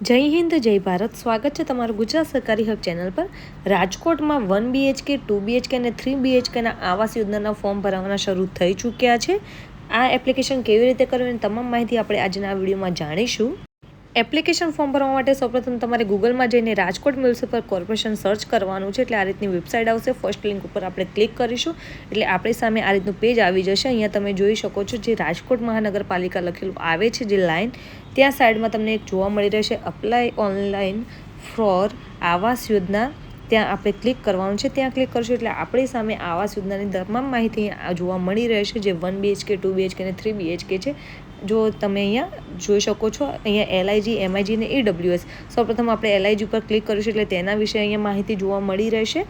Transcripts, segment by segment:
જય હિન્દ જય ભારત. સ્વાગત છે તમારું ગુજરાત સરકારી હબ ચેનલ પર. રાજકોટમાં 1 BHK 2 BHK અને 3 BHKના આવાસ યોજનાના ફોર્મ ભરવાના શરૂ થઈ ચૂક્યા છે. આ એપ્લિકેશન કેવી રીતે કરવી એની તમામ માહિતી આપણે આજના વિડીયોમાં જાણીશું. એપ્લિકેશન ફોર્મ ભરવા માટે સૌપ્રથમ તમારે ગૂગલમાં જઈને રાજકોટ મ્યુનિસિપલ કોર્પોરેશન સર્ચ કરવાનું છે. એટલે આ રીતની વેબસાઇટ આવશે. ફર્સ્ટ લિંક ઉપર આપણે ક્લિક કરીશું એટલે આપણી સામે આ રીતનું પેજ આવી જશે. અહીંયા તમે જોઈ શકો છો જે રાજકોટ મહાનગરપાલિકા લખેલું આવે છે જે લાઇન, ત્યાં સાઈડમાં તમને એક જોવા મળી રહેશે apply online four Awas Yojana. ત્યાં આપણે ક્લિક કરવાનું છે. ત્યાં ક્લિક કરશું એટલે આપણી સામે આવાસ યોજનાની તમામ માહિતી જોવા મળી રહેશે જે 1 BHK 2 BHK અને 3 BHK છે. જો તમે અહીંયા જોઈ શકો છો અહીંયા LIG, MIG અને EWS. સૌપ્રથમ આપણે LIG ઉપર ક્લિક કરીશું એટલે તેના વિશે અહીંયા માહિતી જોવા મળી રહેશે.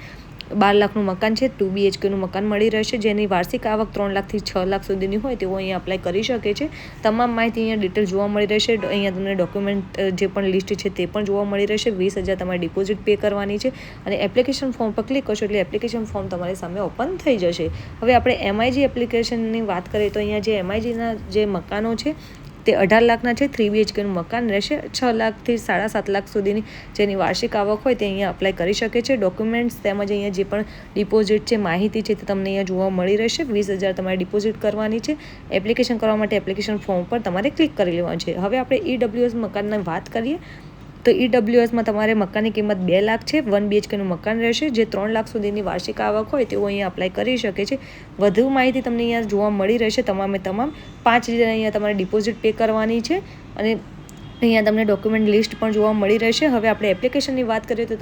12 લાખનું મકાન છે. 2 BHKનું મકાન મળી રહેશે જેની વાર્ષિક આવક 3 લાખથી 6 લાખ સુધીની હોય તેઓ અહીંયા અપ્લાય કરી શકે છે. તમામ માહિતી અહીંયા ડિટેલ જોવા મળી રહેશે. અહીંયા તમને ડોક્યુમેન્ટ જે પણ લિસ્ટ છે તે પણ જોવા મળી રહેશે. 20,000 તમારે ડિપોઝિટ પે કરવાની છે અને એપ્લિકેશન ફોર્મ પર ક્લિક કરશો એટલે એપ્લિકેશન ફોર્મ તમારી સામે ઓપન થઈ જશે. હવે આપણે MIG એપ્લિકેશનની વાત કરીએ તો અહીંયા જે MIGના જે મકાનો છે તે 18 લાખના છે. 3 BHKનું મકાન રહેશે. 6 લાખથી 7.5 લાખ સુધીની જેની વાર્ષિક આવક હોય તે અહીંયા અપ્લાય કરી શકે છે. ડોક્યુમેન્ટ્સ તેમજ અહીંયા જે પણ ડિપોઝિટ છે, માહિતી છે તે તમને અહીંયા જોવા મળી રહેશે. 20,000 તમારે ડિપોઝિટ કરવાની છે. એપ્લિકેશન કરવા માટે એપ્લિકેશન ફોર્મ પર તમારે ક્લિક કરી લેવાનું છે. હવે આપણે EWS મકાનની વાત કરીએ તો EWSમાં તમારે મકાનની કિંમત 2 લાખ છે. 1 BHKનું મકાન રહેશે જે 3 લાખ સુધીની વાર્ષિક આવક હોય તેઓ અહીંયા અપ્લાય કરી શકે છે. વધુ માહિતી તમને અહીંયા જોવા મળી રહેશે. તમામ 5,000 અહીંયા તમારે ડિપોઝિટ પે કરવાની છે અને અહીંયા તમને ડોક્યુમેન્ટ લિસ્ટ પણ જોવા મળી રહેશે. હવે આપણે એપ્લિકેશનની વાત કરીએ તો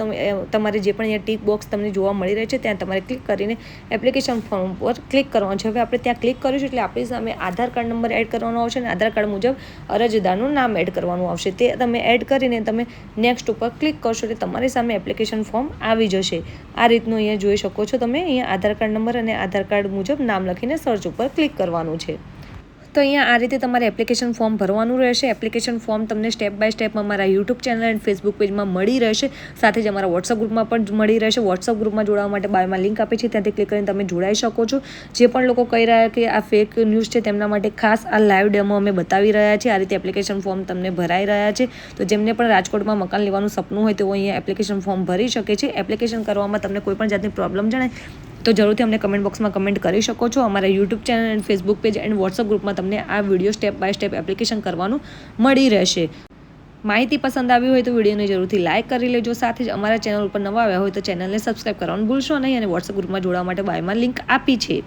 તમારે જે પણ અહીંયા ટિક બોક્સ તમને જોવા મળી રહે છે ત્યાં તમારે ક્લિક કરીને એપ્લિકેશન ફોર્મ પર ક્લિક કરવાનું છે. હવે આપણે ત્યાં ક્લિક કરીશું એટલે આપણી સામે આધાર કાર્ડ નંબર એડ કરવાનો આવશે અને આધાર કાર્ડ મુજબ અરજદારનું નામ એડ કરવાનું આવશે. તે તમે એડ કરીને તમે નેક્સ્ટ ઉપર ક્લિક કરશો એટલે તમારી સામે એપ્લિકેશન ફોર્મ આવી જશે. આ રીતનું અહીંયા જોઈ શકો છો તમે. અહીંયા આધાર કાર્ડ નંબર અને આધાર કાર્ડ મુજબ નામ લખીને સર્ચ ઉપર ક્લિક કરવાનું છે. તો અહીંયા આ રીતે તમારે એપ્લિકેશન ફોર્મ ભરવાનું રહેશે. એપ્લિકેશન ફોર્મ તમને સ્ટેપ બાય સ્ટેપ અમારા યુટ્યુબ ચેનલ અને ફેસબુક પેજમાં મળી રહેશે. સાથે જ અમારા વોટ્સઅપ ગ્રુપમાં પણ મળી રહેશે. વોટ્સઅપ ગ્રુપમાં જોડાવા માટે બાયોમાં લિંક આપે છે, ત્યાંથી ક્લિક કરીને તમે જોડાઈ શકો છો. જે પણ લોકો કહી રહ્યા કે આ ફેક ન્યૂઝ છે તેમના માટે ખાસ આ લાઈવ ડેમો અમે બતાવી રહ્યા છીએ. આ રીતે એપ્લિકેશન ફોર્મ તમને ભરાઈ રહ્યા છે. તો જેમને પણ રાજકોટમાં મકાન લેવાનું સપનું હોય તેઓ અહીંયા એપ્લિકેશન ફોર્મ ભરી શકે છે. એપ્લિકેશન કરવામાં તમને કોઈ પણ જાતની પ્રોબ્લેમ જણાય તો જરૂરથી અમને કમેન્ટ બોક્સમાં કમેન્ટ કરી શકો છો. અમારા YouTube channel and Facebook page and WhatsApp ગ્રુપમાં તમને આ video step by step application કરવાનું મળી રહેશે. માહિતી પસંદ આવી હોય તો વિડીયોને જરૂરથી લાઇક કરી લેજો. સાથે જ અમારા ચેનલ ઉપર નવા આવ્યા હોય તો ચેનલને સબસ્ક્રાઈબ કરવાનું ભૂલશો નહીં અને વોટ્સઅપ ગ્રુપમાં જોડાવા માટે બાયોમાં લિંક આપી છે.